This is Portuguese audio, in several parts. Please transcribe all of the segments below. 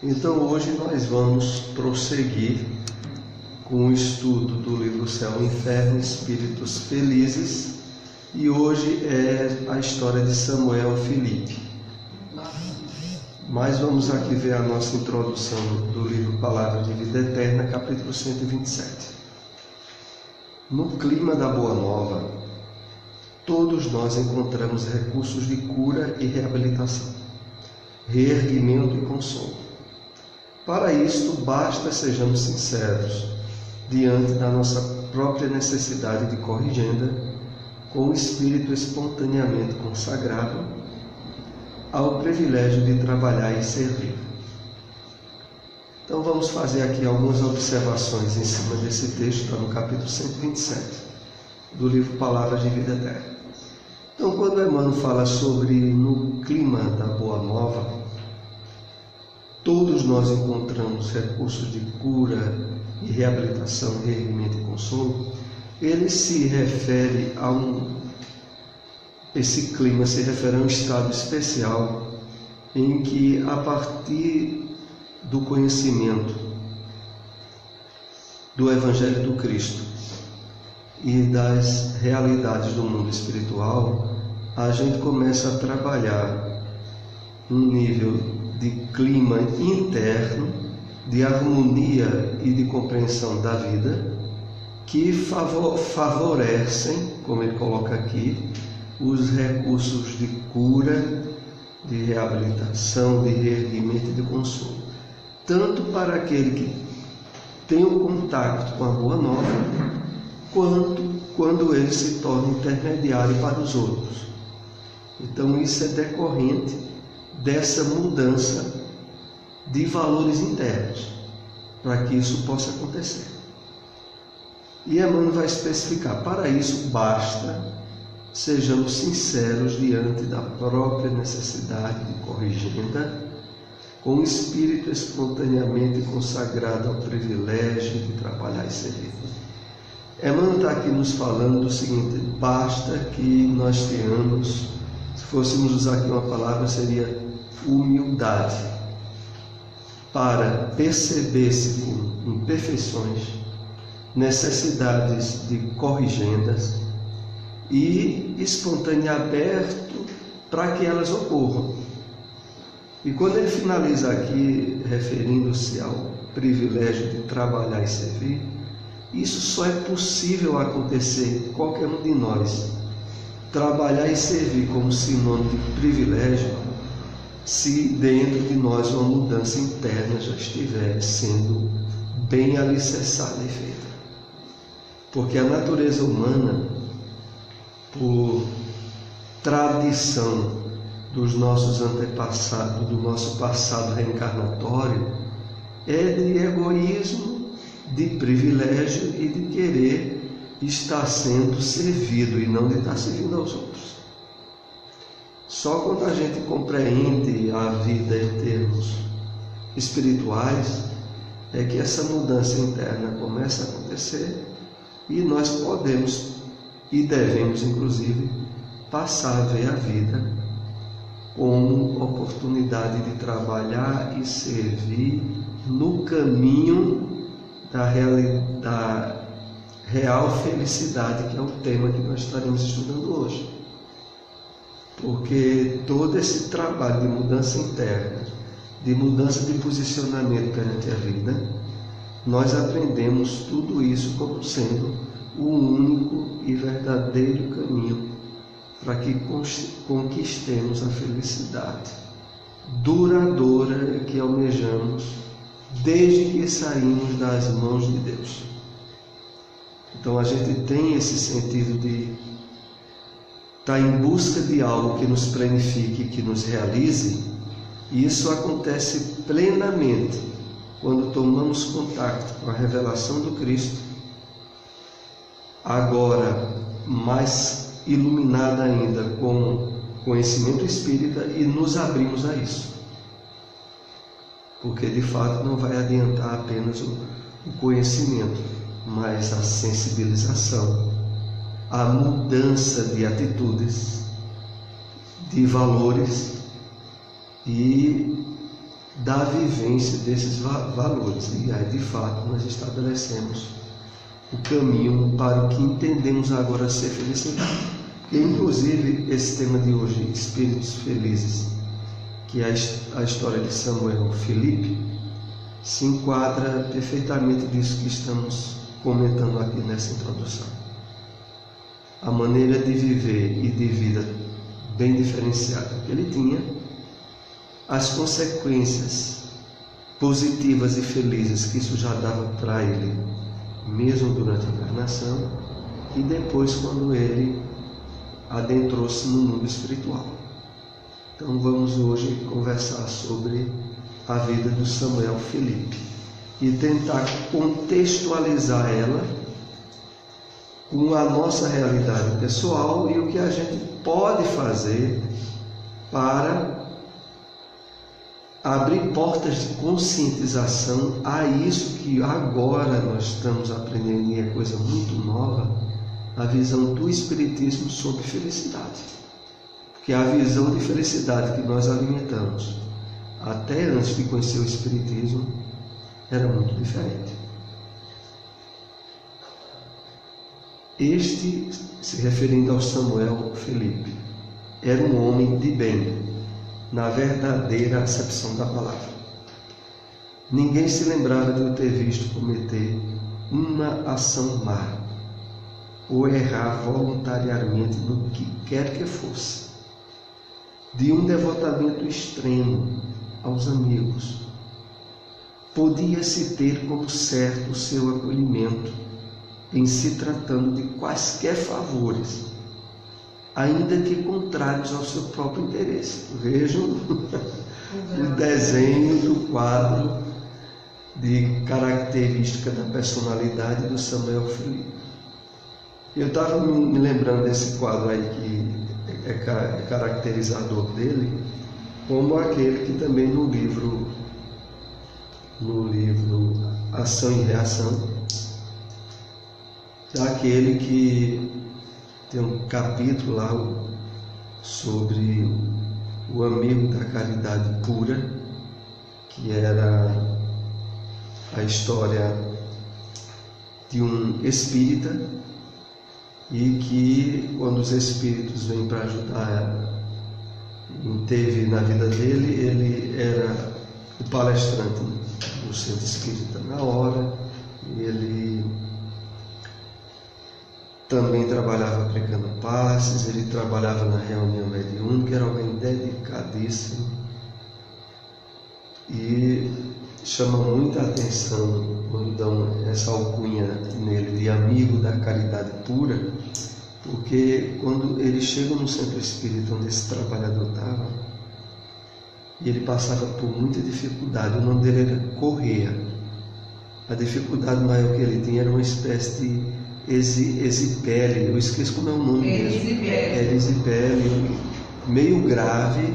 Então hoje nós vamos prosseguir com o estudo do livro Céu e Inferno, Espíritos Felizes, e hoje é a história de Samuel Filipe. Mas vamos aqui ver a nossa introdução do livro Palavra de Vida Eterna, capítulo 127. No clima da Boa Nova, todos nós encontramos recursos de cura e reabilitação, reerguimento e consolo. Para isto, basta sejamos sinceros diante da nossa própria necessidade de corrigenda, com o espírito espontaneamente consagrado ao privilégio de trabalhar e servir. Então vamos fazer aqui algumas observações em cima desse texto, está no capítulo 127 do livro Palavras de Vida Eterna. Então, quando Emmanuel fala sobre no clima da Boa Nova, todos nós encontramos recursos de cura e reabilitação, reerguimento e consolo, ele se refere esse clima se refere a um estado especial em que, a partir do conhecimento do Evangelho do Cristo e das realidades do mundo espiritual, a gente começa a trabalhar um nível de clima interno, de harmonia e de compreensão da vida, que favorecem, como ele coloca aqui, os recursos de cura, de reabilitação, de reerguimento e de consolo, tanto para aquele que tem um contato com a Boa Nova, quanto quando ele se torna intermediário para os outros. Então isso é decorrente dessa mudança de valores internos, para que isso possa acontecer. E Emmanuel vai especificar, para isso basta sejamos sinceros diante da própria necessidade de corrigenda, com o espírito espontaneamente consagrado ao privilégio de trabalhar e servir. Emmanuel está aqui nos falando do seguinte: basta que nós tenhamos, se fôssemos usar aqui uma palavra, seria humildade, para perceber-se com imperfeições, necessidades de corrigendas e espontâneo aberto para que elas ocorram. E quando ele finaliza aqui, referindo-se ao privilégio de trabalhar e servir, isso só é possível acontecer em qualquer um de nós. Trabalhar e servir como sinônimo de privilégio, se dentro de nós uma mudança interna já estiver sendo bem alicerçada e feita. Porque a natureza humana, por tradição dos nossos antepassados, do nosso passado reencarnatório, é de egoísmo, de privilégio e de querer estar sendo servido e não de estar servindo aos outros. Só quando a gente compreende a vida em termos espirituais é que essa mudança interna começa a acontecer e nós podemos e devemos, inclusive, passar a ver a vida como oportunidade de trabalhar e servir no caminho da real felicidade, que é o tema que nós estaremos estudando hoje. Porque todo esse trabalho de mudança interna, de mudança de posicionamento perante a vida, nós aprendemos tudo isso como sendo o único e verdadeiro caminho para que conquistemos a felicidade duradoura que almejamos desde que saímos das mãos de Deus. Então a gente tem esse sentido de estar em busca de algo que nos planifique, que nos realize, e isso acontece plenamente quando tomamos contato com a revelação do Cristo, agora mais iluminada ainda com conhecimento espírita, e nos abrimos a isso. Porque de fato não vai adiantar apenas o conhecimento, mas a sensibilização, a mudança de atitudes, de valores e da vivência desses valores. E aí, de fato, nós estabelecemos o caminho para o que entendemos agora ser felicidade. E, inclusive, esse tema de hoje, Espíritos Felizes, que é a história de Samuel Felipe, se enquadra perfeitamente disso que estamos comentando aqui nessa introdução. A maneira de viver e de vida bem diferenciada que ele tinha, as consequências positivas e felizes que isso já dava para ele, mesmo durante a encarnação, e depois quando ele adentrou-se no mundo espiritual. Então vamos hoje conversar sobre a vida do Samuel Felipe e tentar contextualizar ela com a nossa realidade pessoal e o que a gente pode fazer para abrir portas de conscientização a isso que agora nós estamos aprendendo e é coisa muito nova, a visão do Espiritismo sobre felicidade. Porque a visão de felicidade que nós alimentamos até antes de conhecer o Espiritismo era muito diferente. Este, se referindo ao Samuel Felipe, era um homem de bem, na verdadeira acepção da palavra. Ninguém se lembrava de o ter visto cometer uma ação má, ou errar voluntariamente no que quer que fosse. De um devotamento extremo aos amigos, podia-se ter como certo o seu acolhimento em se tratando de quaisquer favores, ainda que contrários ao seu próprio interesse. Vejam o desenho do quadro de característica da personalidade do Samuel Felipe. Eu estava me lembrando desse quadro aí que é caracterizador dele, como aquele que também no livro Ação e Reação, daquele que tem um capítulo lá sobre o amigo da caridade pura, que era a história de um espírita, e que quando os espíritos vêm para ajudar intervir na vida dele, ele era o palestrante do centro espírita na hora, e ele também trabalhava aplicando passes, ele trabalhava na reunião mediúnica, era alguém dedicadíssimo, e chama muita atenção quando dão essa alcunha nele de amigo da caridade pura, porque quando ele chega no centro espírita onde esse trabalhador estava, e ele passava por muita dificuldade, o nome dele era Correia. A dificuldade maior que ele tinha era uma espécie de exipele, eu esqueço como é o nome mesmo. Exipele, meio grave,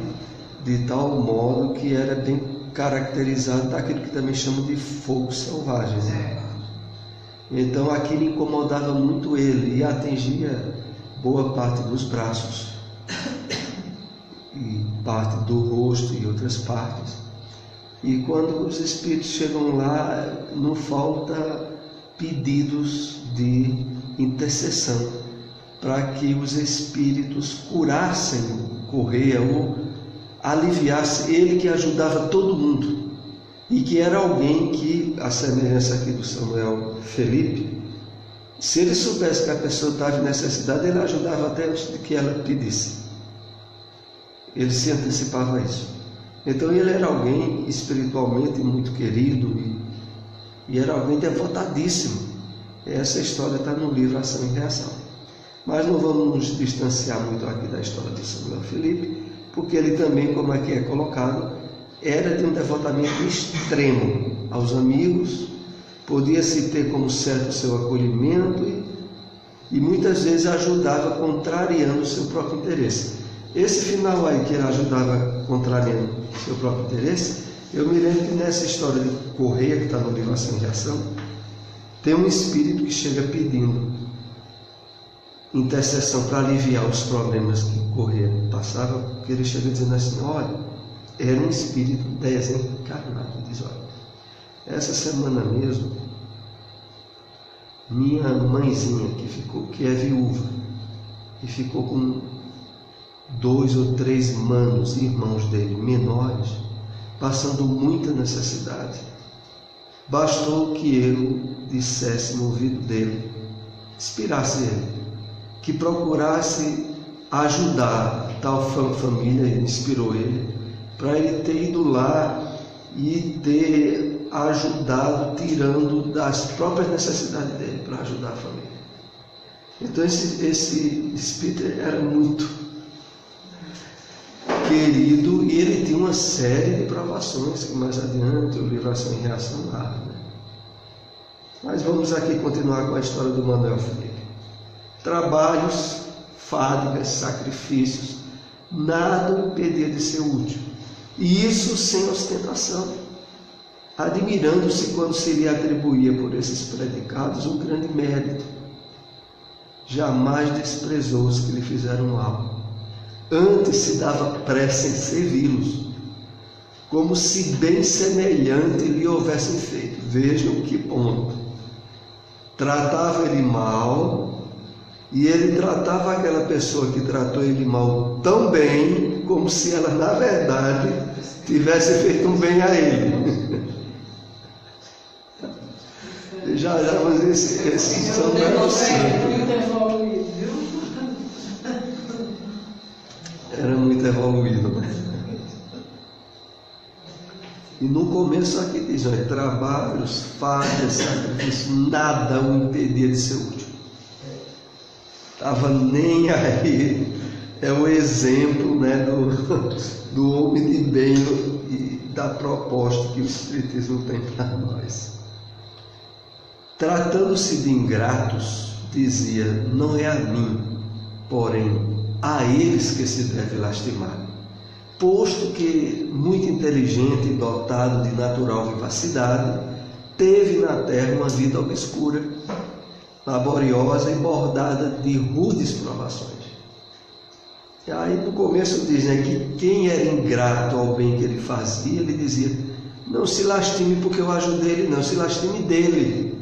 de tal modo que era bem caracterizado daquilo que também chamam de fogo selvagem, né? Então aquilo incomodava muito ele e atingia boa parte dos braços e parte do rosto e outras partes. E quando os espíritos chegam lá, não falta pedidos de intercessão para que os espíritos curassem o Correia ou aliviasse ele, que ajudava todo mundo e que era alguém que, a semelhança aqui do Samuel Felipe, se ele soubesse que a pessoa estava em necessidade, ele ajudava até antes de que ela pedisse. Ele se antecipava a isso. Então ele era alguém espiritualmente muito querido e era alguém devotadíssimo. Essa história está no livro Ação e Reação. Mas não vamos nos distanciar muito aqui da história de Samuel Felipe, porque ele também, como aqui é colocado, era de um devotamento extremo aos amigos, podia-se ter como certo o seu acolhimento e muitas vezes ajudava contrariando o seu próprio interesse. Esse final aí que ele ajudava contrariando o seu próprio interesse, eu me lembro que nessa história de Correia, que está no livro Ação e Reação, tem um espírito que chega pedindo intercessão para aliviar os problemas que Correia passava, porque ele chega dizendo assim: olha, era um espírito desencarnado. Diz: olha, essa semana mesmo, minha mãezinha que é viúva, e ficou com 2 ou 3 manos, irmãos dele, menores, passando muita necessidade. Bastou que eu dissesse no ouvido dele, inspirasse ele, que procurasse ajudar tal família. Ele inspirou ele, para ele ter ido lá e ter ajudado, tirando das próprias necessidades dele, para ajudar a família. Então esse espírito era muito querido, e ele tinha uma série de provações que mais adiante o livro Ação e Reação narra, né? Mas vamos aqui continuar com a história do Manuel Felipe. Trabalhos, fadigas, sacrifícios, nada o impedia de ser útil, e isso sem ostentação, admirando-se quando se lhe atribuía por esses predicados um grande mérito. Jamais desprezou os que lhe fizeram mal, antes se dava pressa em servi-los, como se bem semelhante lhe houvessem feito. Vejam que ponto. Tratava ele mal, e ele tratava aquela pessoa que tratou ele mal tão bem, como se ela, na verdade, tivesse feito um bem a ele. Já mas esse São Bento era muito evoluído, né? E no começo aqui diz: olha, trabalhos, falhas, sacrifícios, nada o impedia de ser útil. Estava nem aí. É o exemplo, né, do homem de bem e da proposta que o Espiritismo tem para nós. Tratando-se de ingratos, dizia: não é a mim, porém a eles que se deve lastimar, posto que, muito inteligente e dotado de natural vivacidade, teve na terra uma vida obscura, laboriosa e bordada de rudes provações. E aí no começo diz, né, que quem era ingrato ao bem que ele fazia, ele dizia: não se lastime porque eu ajudei ele, não, se lastime dele,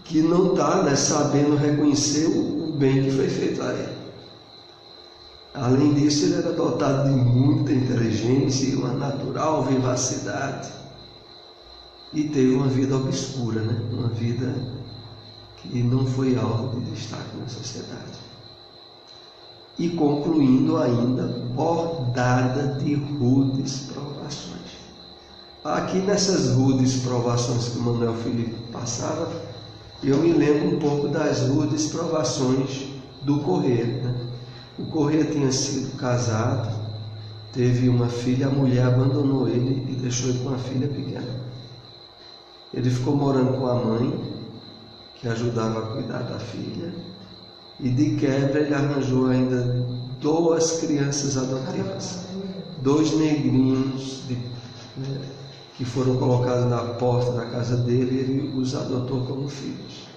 que não está, né, sabendo reconhecer o bem que foi feito a ele. Além disso, ele era dotado de muita inteligência e uma natural vivacidade, e teve uma vida obscura, né? Uma vida que não foi alvo de destaque na sociedade. E concluindo ainda, bordada de rudes provações. Aqui nessas rudes provações que o Manuel Felipe passava, eu me lembro um pouco das rudes provações do Corrêa, né? O Corrêa tinha sido casado, teve uma filha, a mulher abandonou ele e deixou ele com uma filha pequena. Ele ficou morando com a mãe, que ajudava a cuidar da filha, e de quebra ele arranjou ainda 2 crianças adotivas, 2 negrinhos que foram colocados na porta da casa dele, e ele os adotou como filhos.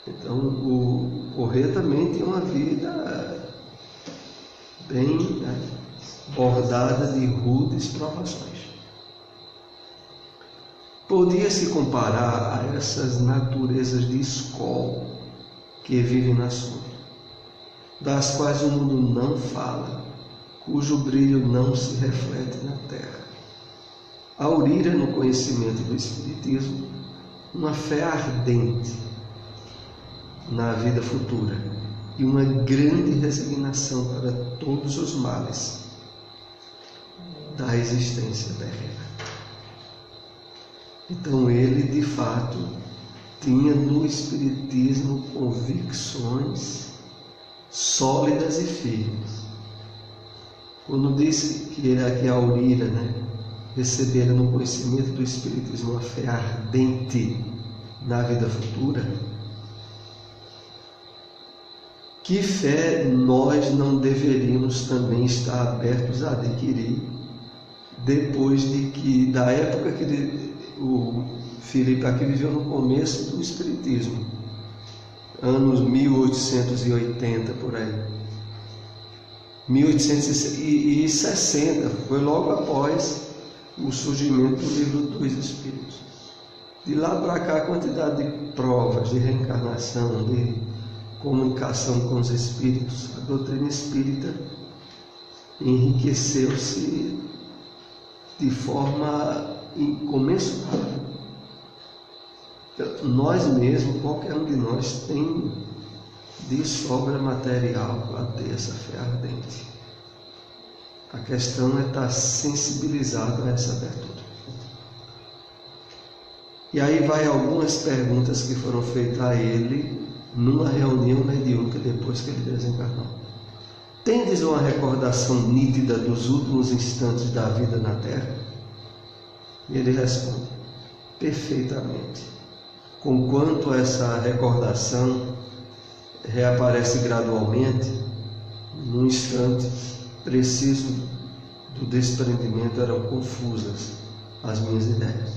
Então o Corrêa também tinha uma vida bem, né, bordada de rudes provações. Podia-se comparar a essas naturezas de escola que vivem na sombra, das quais o mundo não fala, cujo brilho não se reflete na terra. Aurira no conhecimento do Espiritismo uma fé ardente na vida futura e uma grande resignação para todos os males da existência terrena. Então ele, de fato, tinha no Espiritismo convicções sólidas e firmes. Quando disse que a Aurira, né, recebera no conhecimento do Espiritismo uma fé ardente na vida futura, que fé nós não deveríamos também estar abertos a adquirir depois da época que o Felipe aqui viveu no começo do Espiritismo, anos 1880 por aí. 1860, foi logo após o surgimento do livro dos Espíritos. De lá para cá, a quantidade de provas de reencarnação, de comunicação com os Espíritos, a doutrina espírita enriqueceu-se de forma incomensurável. Nós mesmos, qualquer um de nós tem de sobra material para ter essa fé ardente. A questão é estar sensibilizado a essa abertura. E aí vai algumas perguntas que foram feitas a ele numa reunião mediúnica depois que ele desencarnou. Tendes uma recordação nítida dos últimos instantes da vida na Terra? E ele responde: perfeitamente. Conquanto essa recordação reaparece gradualmente, num instante preciso do desprendimento eram confusas as minhas ideias.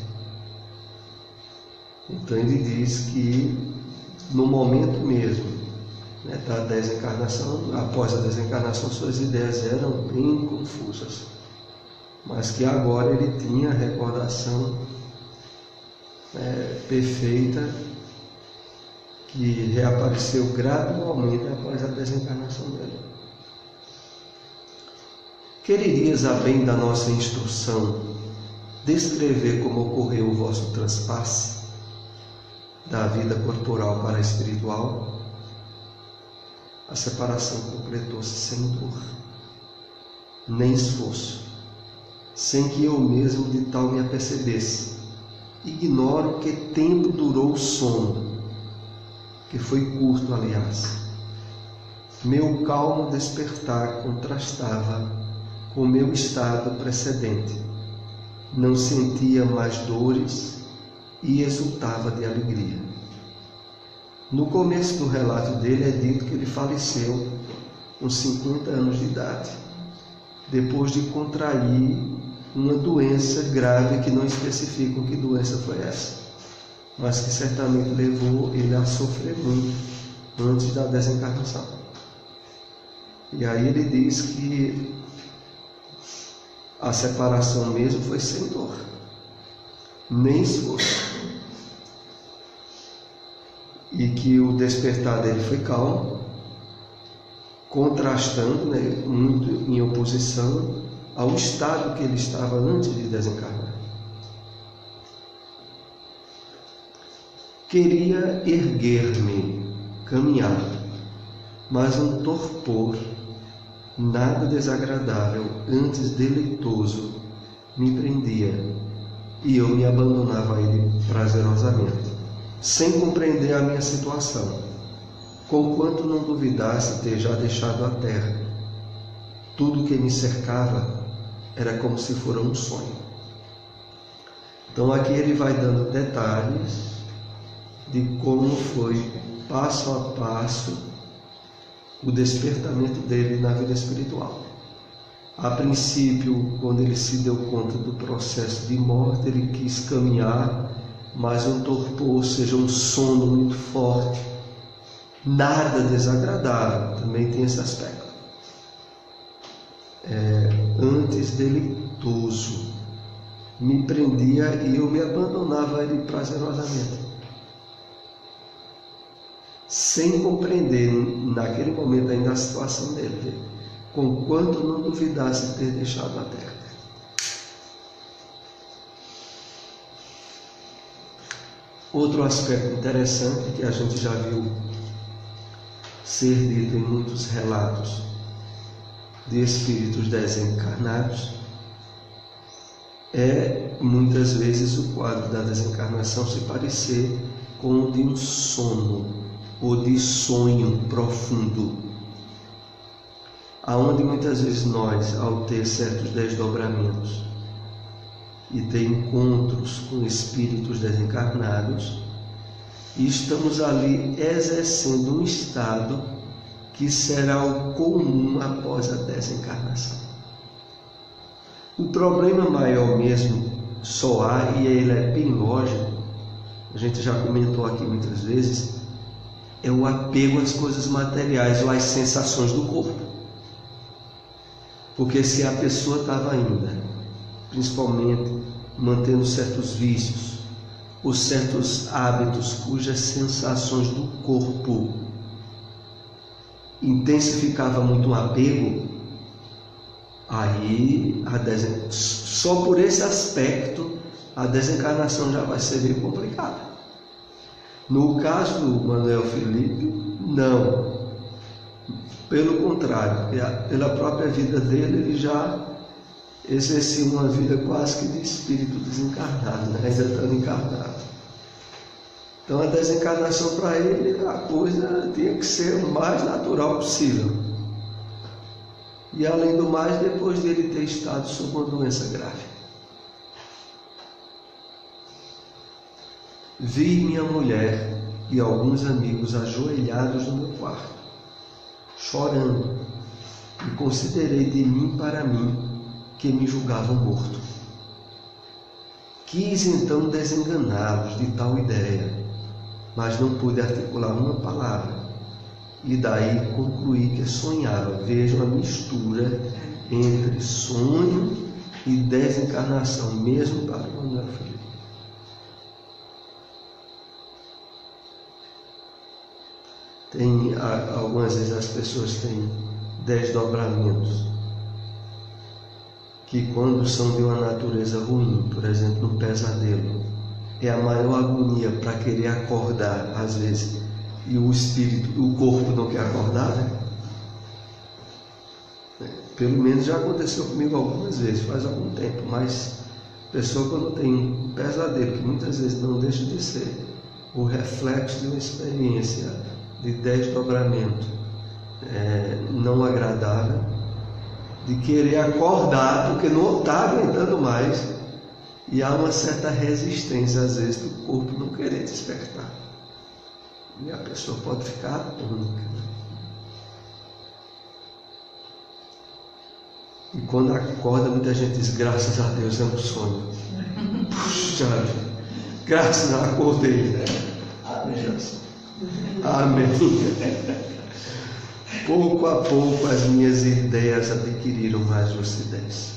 Então ele diz que no momento mesmo, né, da desencarnação, após a desencarnação, suas ideias eram bem confusas, mas que agora ele tinha a recordação perfeita, que reapareceu gradualmente após a desencarnação dele. Quererias, a bem da nossa instrução, descrever como ocorreu o vosso transpasse da vida corporal para a espiritual? A separação completou-se sem dor, nem esforço, sem que eu mesmo de tal me apercebesse. Ignoro que tempo durou o sono, que foi curto, aliás. Meu calmo despertar contrastava com meu estado precedente. Não sentia mais dores e exultava de alegria. No começo do relato dele é dito que ele faleceu com 50 anos de idade, depois de contrair uma doença grave que não especificam que doença foi essa, mas que certamente levou ele a sofrer muito antes da desencarnação. E aí ele diz que a separação mesmo foi sem dor, nem esforço, e que o despertar dele foi calmo, contrastando, muito em oposição ao estado que ele estava antes de desencarnar. Queria erguer-me, caminhar, mas um torpor nada desagradável, antes deleitoso, me prendia, e eu me abandonava a ele prazerosamente, sem compreender a minha situação, conquanto não duvidasse ter já deixado a terra. Tudo que me cercava era como se fora um sonho. Então aqui ele vai dando detalhes de como foi, passo a passo, o despertamento dele na vida espiritual. A princípio, quando ele se deu conta do processo de morte, ele quis caminhar, mas um torpor, ou seja, um sono muito forte, nada desagradável, também tem esse aspecto. Antes deleitoso, me prendia e eu me abandonava a ele prazerosamente, sem compreender naquele momento ainda a situação dele, conquanto não duvidasse ter deixado a terra. Outro aspecto interessante que a gente já viu ser dito em muitos relatos de espíritos desencarnados é muitas vezes o quadro da desencarnação se parecer com o de um sono ou de sonho profundo, aonde muitas vezes nós, ao ter certos desdobramentos e ter encontros com espíritos desencarnados, estamos ali exercendo um estado que será o comum após a desencarnação. O problema maior mesmo só há, e ele é bem lógico, a gente já comentou aqui muitas vezes, é o apego às coisas materiais ou às sensações do corpo. Porque se a pessoa estava ainda, principalmente mantendo certos vícios, ou certos hábitos cujas sensações do corpo intensificava muito o apego, aí só por esse aspecto a desencarnação já vai ser bem complicada. No caso do Manuel Felipe, não. Pelo contrário, pela própria vida dele, ele já exercia uma vida quase que de espírito desencarnado, né? Ainda estando encarnado. Então a desencarnação para ele, a coisa tinha que ser o mais natural possível. E além do mais, depois dele ter estado sob uma doença grave. Vi minha mulher e alguns amigos ajoelhados no meu quarto, chorando, e considerei de mim para mim que me julgavam morto. Quis então desenganá-los de tal ideia, mas não pude articular uma palavra, e daí concluí que sonhava. Vejo a mistura entre sonho e desencarnação, mesmo para o Manuel Felipe. Algumas vezes as pessoas têm desdobramentos que, quando são de uma natureza ruim, por exemplo, um pesadelo, é a maior agonia para querer acordar, às vezes, e o corpo não quer acordar, né? Pelo menos já aconteceu comigo algumas vezes, faz algum tempo, mas a pessoa, quando tem um pesadelo, que muitas vezes não deixa de ser o reflexo de uma experiência de desdobramento não agradável, de querer acordar porque não está aguentando mais, e há uma certa resistência às vezes do corpo não querer despertar, e a pessoa pode ficar atônica, né? E quando acorda, muita gente diz: graças a Deus é um sonho. Puxa, graças a Deus acordei, né? Amém. Pouco a pouco as minhas ideias adquiriram mais lucidez.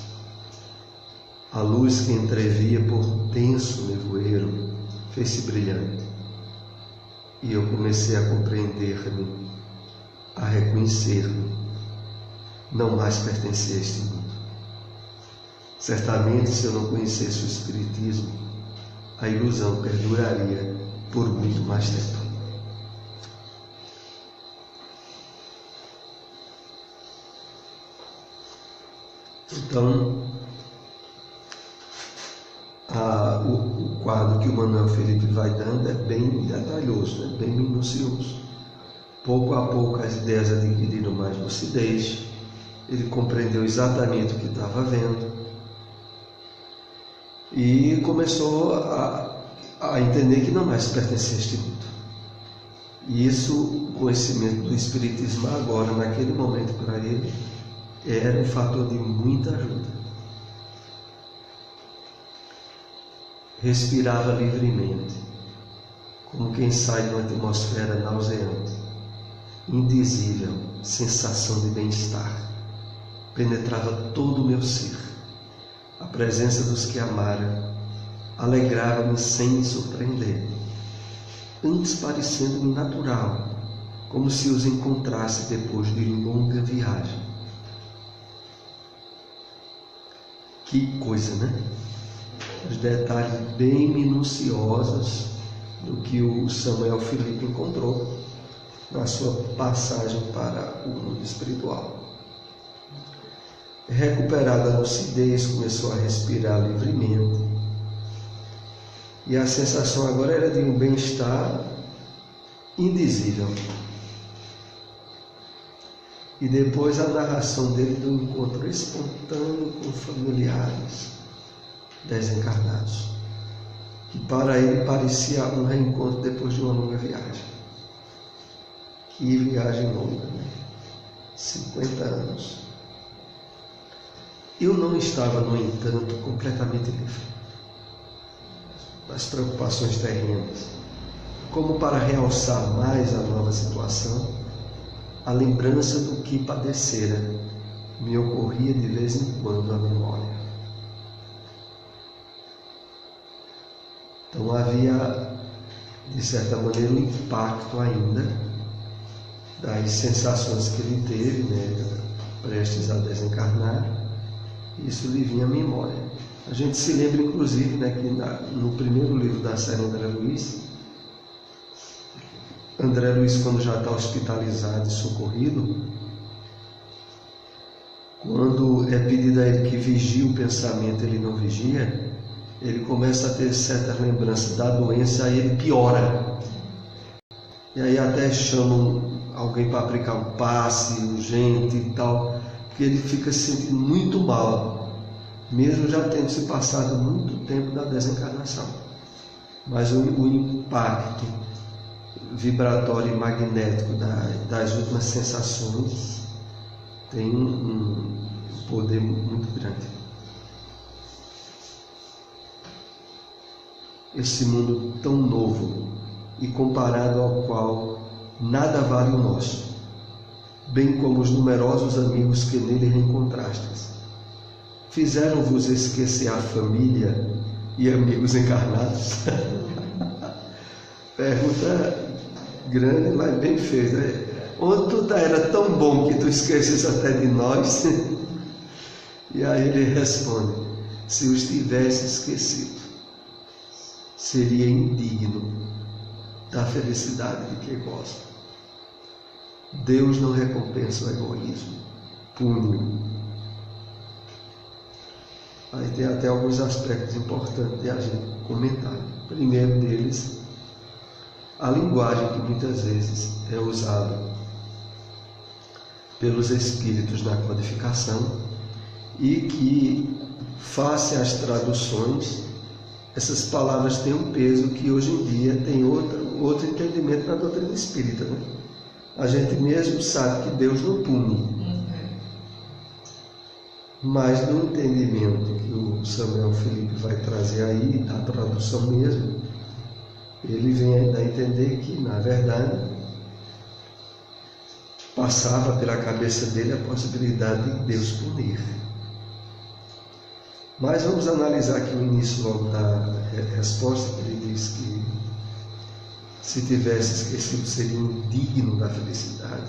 A luz que entrevia por denso nevoeiro fez-se brilhante, e eu comecei a compreender-me, a reconhecer-me, não mais pertencer a este mundo. Certamente, se eu não conhecesse o Espiritismo, a ilusão perduraria por muito mais tempo. Então, o quadro que o Manuel Felipe vai dando é bem detalhoso, né? Bem minucioso. Pouco a pouco as ideias adquiriram mais lucidez, ele compreendeu exatamente o que estava vendo e começou a entender que não mais pertencia a este mundo. E isso, o conhecimento do Espiritismo agora, naquele momento, para ele, era um fator de muita ajuda. Respirava livremente, como quem sai de uma atmosfera nauseante. Indizível sensação de bem-estar penetrava todo o meu ser. A presença dos que amara alegrava-me sem me surpreender, antes parecendo-me natural, como se os encontrasse depois de longa viagem. Que coisa, né? Os detalhes bem minuciosos do que o Samuel Felipe encontrou na sua passagem para o mundo espiritual. Recuperada a lucidez, começou a respirar livremente, e a sensação agora era de um bem-estar indizível. E depois a narração dele do encontro espontâneo com familiares desencarnados, que para ele parecia um reencontro depois de uma longa viagem. Que viagem longa, né? 50 anos. Eu não estava, no entanto, completamente livre das preocupações terrenas. Como para realçar mais a nova situação, a lembrança do que padecera me ocorria de vez em quando a memória. Então havia, de certa maneira, um impacto ainda das sensações que ele teve, né, prestes a desencarnar. Isso lhe vinha à memória. A gente se lembra, inclusive, né, que no primeiro livro da série André Luiz, quando já está hospitalizado e socorrido, quando é pedido a ele que vigie o pensamento, ele não vigia, ele começa a ter certas lembranças da doença e ele piora. E aí até chamam alguém para aplicar um passe urgente e tal, porque ele fica se sentindo muito mal, mesmo já tendo se passado muito tempo da desencarnação. Mas o impacto vibratório e magnético das últimas sensações tem um poder muito grande. Esse mundo tão novo e comparado ao qual nada vale o nosso, bem como os numerosos amigos que nele reencontrastes, fizeram-vos esquecer a família e amigos encarnados? Pergunta grande, mas bem feita. Onde tu era tão bom que tu esqueces até de nós? E aí ele responde: se os tivesse esquecido, seria indigno da felicidade de que gosta. Deus não recompensa o egoísmo, pune-o. Aí tem até alguns aspectos importantes de a gente comentar. O primeiro deles, a linguagem que muitas vezes é usada pelos espíritos na codificação e que, face às traduções, essas palavras têm um peso que hoje em dia tem outro entendimento na doutrina espírita, né? A gente mesmo sabe que Deus não pune, mas no entendimento que o Samuel Felipe vai trazer aí, da tradução mesmo, ele vem a entender que, na verdade, passava pela cabeça dele a possibilidade de Deus punir. Mas vamos analisar aqui o início logo da resposta, que ele diz que se tivesse esquecido seria indigno da felicidade.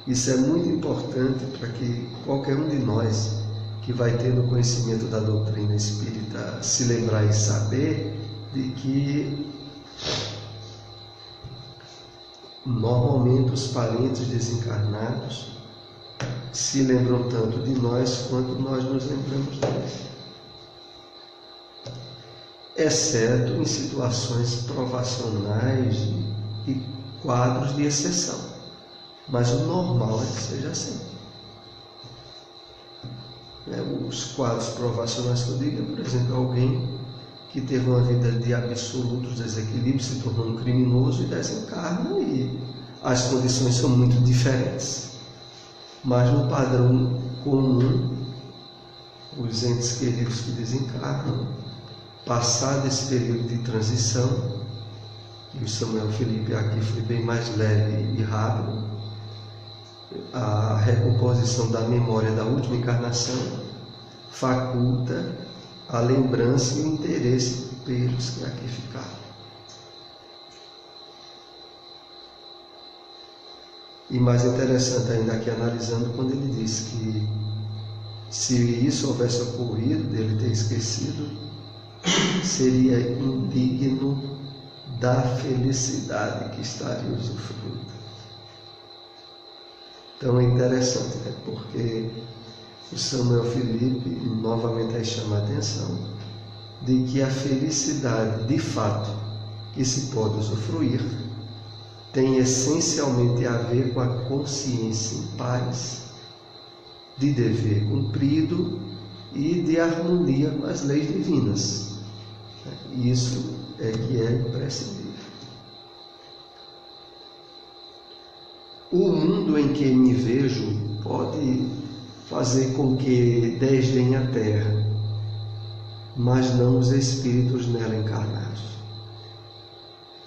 Isso é muito importante para que qualquer um de nós que vai ter no conhecimento da doutrina espírita se lembrar e saber de que normalmente os parentes desencarnados se lembram tanto de nós quanto nós nos lembramos deles, exceto em situações provacionais e quadros de exceção. Mas o normal é que seja assim. Os quadros provacionais que eu digo é, por exemplo, alguém que teve uma vida de absolutos desequilíbrios, se tornou um criminoso e desencarna, e as condições são muito diferentes. Mas no padrão comum, os entes queridos que desencarnam, passado esse período de transição, e o Samuel Felipe aqui foi bem mais leve e rápido, a recomposição da memória da última encarnação faculta a lembrança e o interesse pelos que aqui ficaram. E mais interessante ainda aqui analisando, quando ele diz que se isso houvesse ocorrido, dele ter esquecido, seria indigno da felicidade que estaria usufruindo. Então é interessante, né? Porque o Samuel Felipe novamente aí chama a atenção de que a felicidade, de fato, que se pode usufruir, tem essencialmente a ver com a consciência em paz, de dever cumprido e de harmonia com as leis divinas. Isso é que é imprescindível. O mundo em que me vejo pode fazer com que desdenhe a terra, mas não os espíritos nela encarnados.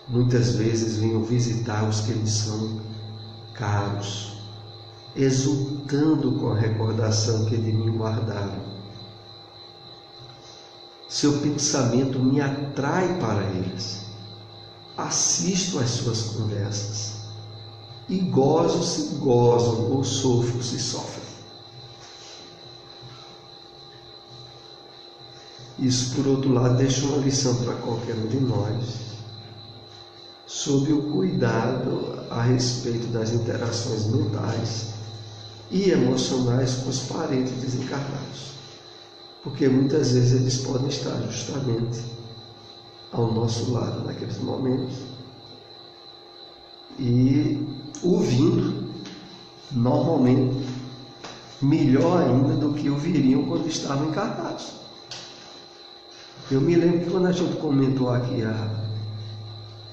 Muitas vezes venho visitar os que lhes são caros, exultando com a recordação que de mim guardaram. Seu pensamento me atrai para eles. Assisto às suas conversas. E gozo se gozam, ou sofro se sofrem. Isso, por outro lado, deixa uma lição para qualquer um de nós sobre o cuidado a respeito das interações mentais e emocionais com os parentes desencarnados. Porque muitas vezes eles podem estar justamente ao nosso lado naqueles momentos e ouvindo, normalmente, melhor ainda do que ouviriam quando estavam encarnados. Eu me lembro que quando a gente comentou aqui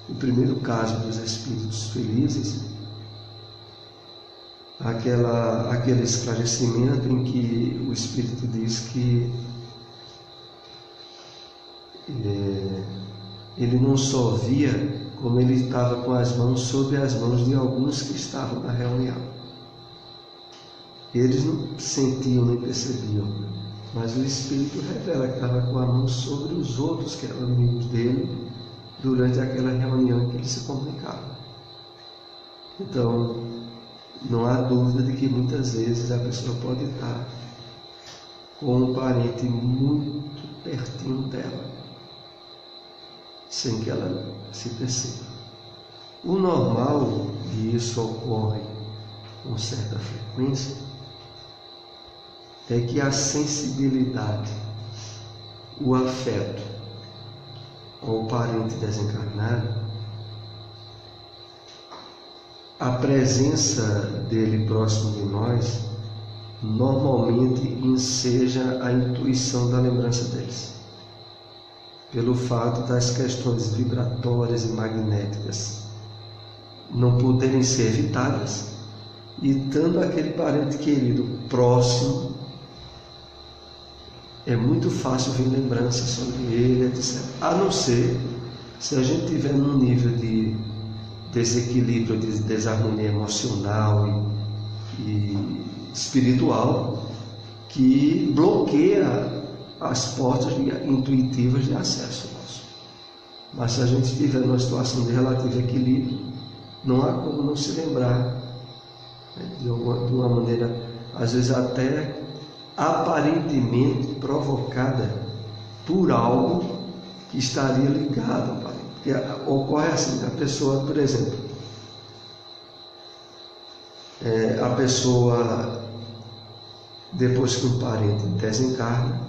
o primeiro caso dos espíritos felizes, aquele esclarecimento em que o espírito diz que ele não só via, como ele estava com as mãos sobre as mãos de alguns que estavam na reunião. Eles não sentiam nem percebiam, mas o espírito revela que estava com a mão sobre os outros que eram amigos dele durante aquela reunião em que eles se comunicavam. Então, não há dúvida de que muitas vezes a pessoa pode estar com um parente muito pertinho dela, sem que ela se perceba. O normal, e isso ocorre com certa frequência, é que a sensibilidade, o afeto ao parente desencarnado, a presença dele próximo de nós, normalmente enseja a intuição da lembrança deles, pelo fato das questões vibratórias e magnéticas não poderem ser evitadas, e estando aquele parente querido próximo, é muito fácil vir lembranças sobre ele, etc. A não ser se a gente tiver num nível de desequilíbrio, de desarmonia emocional e espiritual, que bloqueia as portas intuitivas de acesso nosso. Mas se a gente estiver numa situação de relativo equilíbrio, não há como não se lembrar, né, de uma maneira, às vezes até aparentemente provocada por algo que estaria ligado ao parente. Porque ocorre assim, a pessoa, por exemplo, a pessoa, depois que um parente desencarna,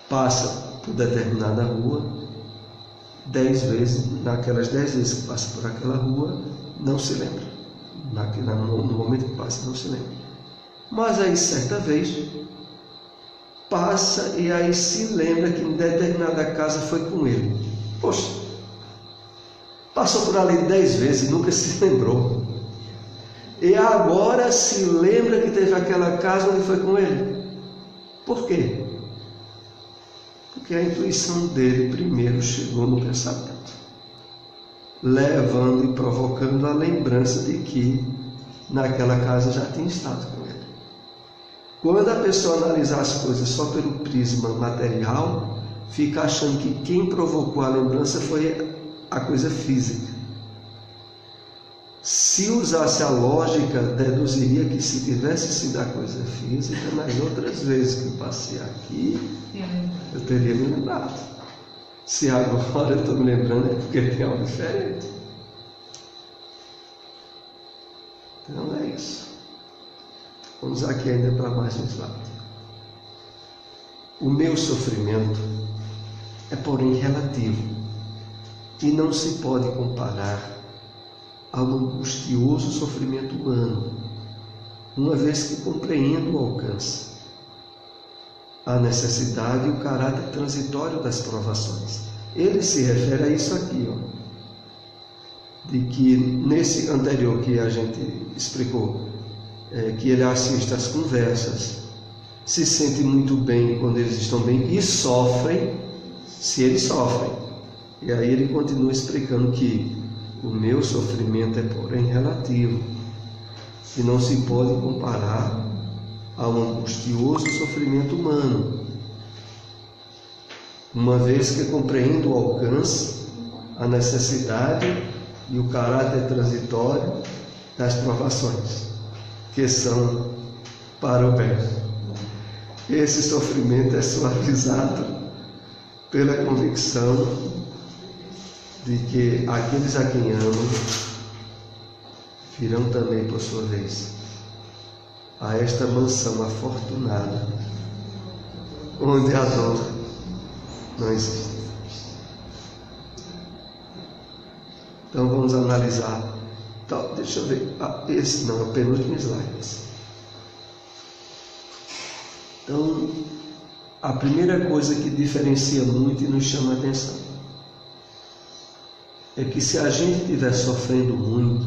passa por determinada rua 10 vezes, naquelas 10 vezes que passa por aquela rua, não se lembra. No momento que passa, não se lembra. Mas aí, certa vez, passa e aí se lembra que em determinada casa foi com ele. Poxa, passou por ali 10 vezes e nunca se lembrou. E agora se lembra que teve aquela casa onde foi com ele. Por quê? Porque a intuição dele primeiro chegou no pensamento, levando e provocando a lembrança de que naquela casa já tinha estado com ele. Quando a pessoa analisar as coisas só pelo prisma material, fica achando que quem provocou a lembrança foi a coisa física. Se usasse a lógica, deduziria que se tivesse sido a coisa física, nas outras vezes que eu passei aqui, eu teria me lembrado. Se agora eu estou me lembrando, é porque tem algo diferente. Então é isso. Vamos aqui ainda para mais um slide. O meu sofrimento é, porém, relativo e não se pode comparar ao angustioso sofrimento humano, uma vez que compreendo o alcance, a necessidade e o caráter transitório das provações. Ele se refere a isso aqui, de que nesse anterior que a gente explicou, que ele assiste às conversas, se sente muito bem quando eles estão bem e sofrem se eles sofrem. E aí ele continua explicando que o meu sofrimento é, porém, relativo que não se pode comparar ao angustioso sofrimento humano, uma vez que compreendo o alcance, a necessidade e o caráter transitório das provações, que são para o bem. Esse sofrimento é suavizado pela convicção de que aqueles a quem amam virão também por sua vez a esta mansão afortunada, onde a dor não existe. Então vamos analisar. Então, deixa eu ver. Esse não, é o penúltimo slide. Então, a primeira coisa que diferencia muito e nos chama a atenção é que se a gente estiver sofrendo muito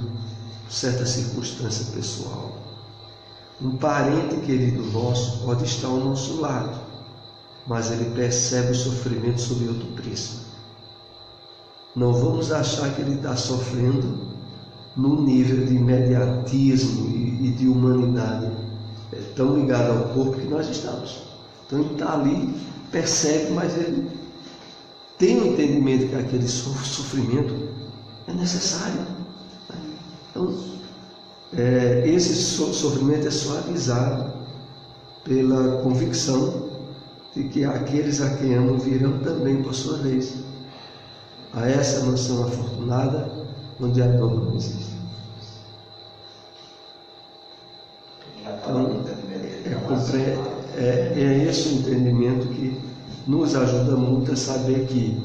por certa circunstância pessoal, um parente querido nosso pode estar ao nosso lado, mas ele percebe o sofrimento sob outro prisma. Não vamos achar que ele está sofrendo no nível de imediatismo e de humanidade tão ligado ao corpo que nós estamos. Então ele está ali, percebe, mas ele tem o entendimento que aquele sofrimento é necessário. Então, esse sofrimento é suavizado pela convicção de que aqueles a quem amam virão também por sua vez a essa mansão afortunada onde a dor não existe. Então, é esse o entendimento que nos ajuda muito a saber que,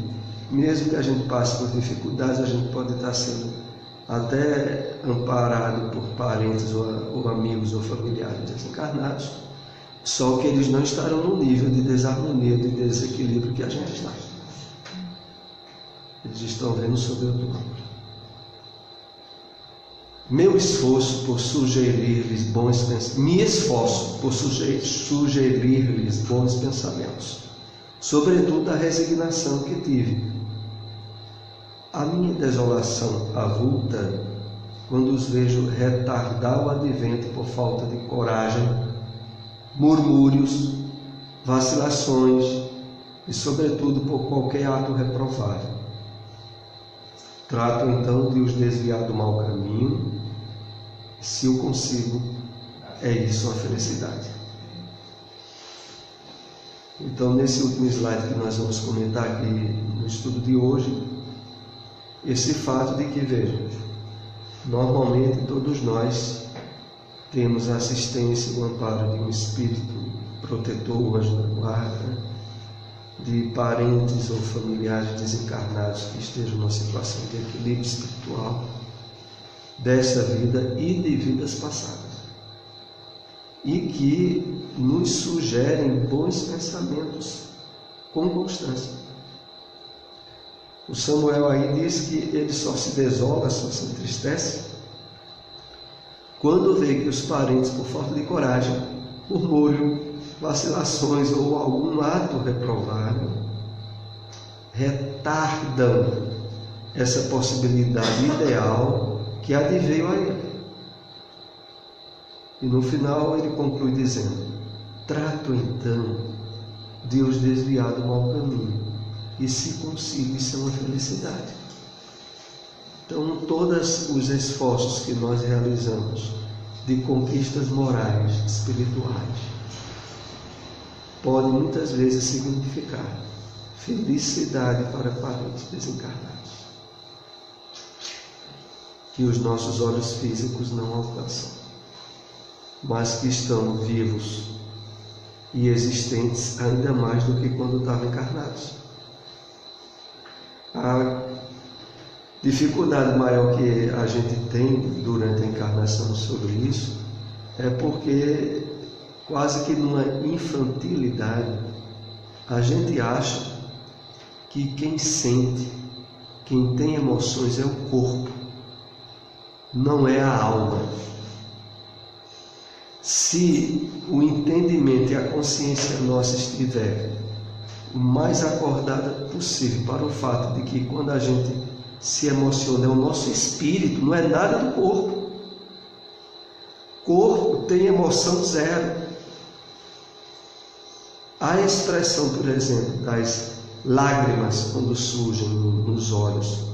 mesmo que a gente passe por dificuldades, a gente pode estar sendo até amparado por parentes ou amigos ou familiares desencarnados, só que eles não estarão no nível de desarmonia, de desequilíbrio que a gente está. Eles estão vendo sob outro ângulo. Meu esforço por sugerir-lhes bons pensamentos, me esforço por sugerir-lhes bons pensamentos, sobretudo a resignação que tive. A minha desolação avulta quando os vejo retardar o advento por falta de coragem, murmúrios, vacilações e, sobretudo, por qualquer ato reprovável. Trato então de os desviar do mau caminho. Se eu consigo, é isso a felicidade. Então, nesse último slide que nós vamos comentar aqui no estudo de hoje, esse fato de que, vejam, normalmente todos nós temos a assistência e o amparo de um espírito protetor, um anjo da guarda, de parentes ou familiares desencarnados que estejam numa situação de equilíbrio espiritual desta vida e de vidas passadas, e que nos sugerem bons pensamentos com constância. O Samuel aí diz que ele só se desola, só se entristece quando vê que os parentes, por falta de coragem, murmúrio, vacilações ou algum ato reprovável, retardam essa possibilidade ideal que adveio a ele. E no final ele conclui dizendo: trato então de os desviar do mau caminho, e se consigo, isso é uma felicidade. Então, todos os esforços que nós realizamos de conquistas morais, espirituais, podem muitas vezes significar felicidade para parentes desencarnados, que os nossos olhos físicos não alcançam, mas que estão vivos e existentes ainda mais do que quando estavam encarnados. A dificuldade maior que a gente tem durante a encarnação sobre isso é porque, quase que numa infantilidade, a gente acha que quem sente, quem tem emoções é o corpo, não é a alma. Se o entendimento e a consciência nossa estiver o mais acordada possível para o fato de que quando a gente se emociona é o nosso espírito, não é nada do corpo. corpo tem emoção zero. A expressão, por exemplo, das lágrimas quando surgem nos olhos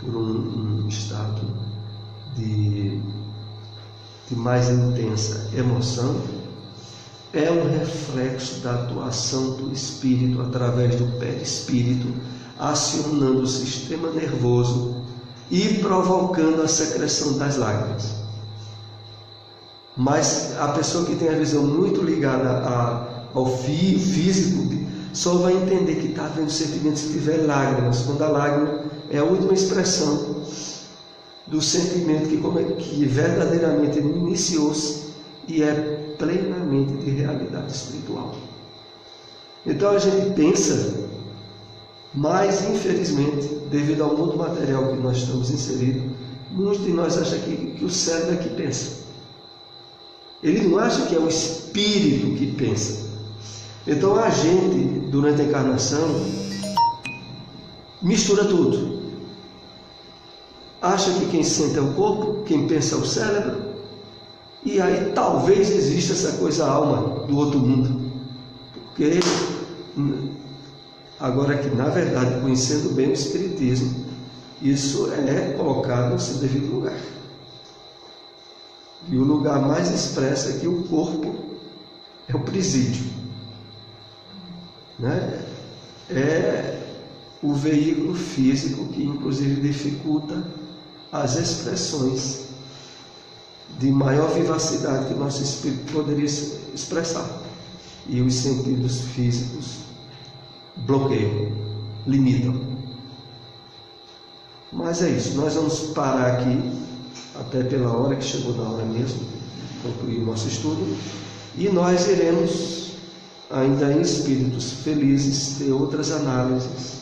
por um estado de mais intensa emoção, é um reflexo da atuação do espírito através do perispírito, acionando o sistema nervoso e provocando a secreção das lágrimas. Mas a pessoa que tem a visão muito ligada ao físico só vai entender que está havendo sentimento se tiver lágrimas, quando a lágrima é a última expressão do sentimento que verdadeiramente iniciou-se e é plenamente de realidade espiritual. Então a gente pensa, mas infelizmente, devido ao mundo material que nós estamos inseridos, muitos de nós acham que o cérebro é que pensa. Ele não acha que é o espírito que pensa. Então a gente, durante a encarnação, mistura tudo. Acha que quem sente é o corpo, quem pensa é o cérebro, e aí talvez exista essa coisa alma do outro mundo. Porque agora que, na verdade, conhecendo bem o Espiritismo, isso é colocado no seu devido lugar. E o lugar mais expresso é que o corpo é o presídio, né? É o veículo físico que inclusive dificulta as expressões de maior vivacidade que o nosso espírito poderia expressar. E os sentidos físicos bloqueiam, limitam. Mas é isso, nós vamos parar aqui, até pela hora que chegou na hora mesmo, concluir o nosso estudo, e nós iremos, ainda em espíritos felizes, ter outras análises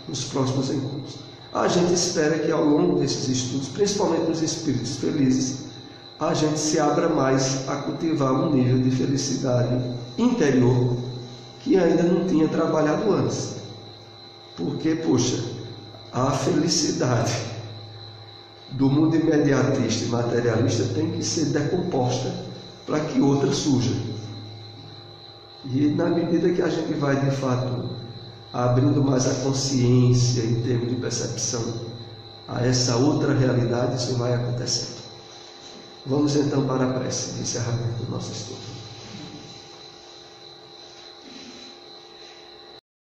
nos próximos encontros. A gente espera que ao longo desses estudos, principalmente nos espíritos felizes, a gente se abra mais a cultivar um nível de felicidade interior que ainda não tinha trabalhado antes. Porque, poxa, a felicidade do mundo imediatista e materialista tem que ser decomposta para que outra surja. E na medida que a gente vai, de fato, abrindo mais a consciência em termos de percepção a essa outra realidade, isso vai acontecendo. Vamos então para a prece de encerramento do nosso estudo.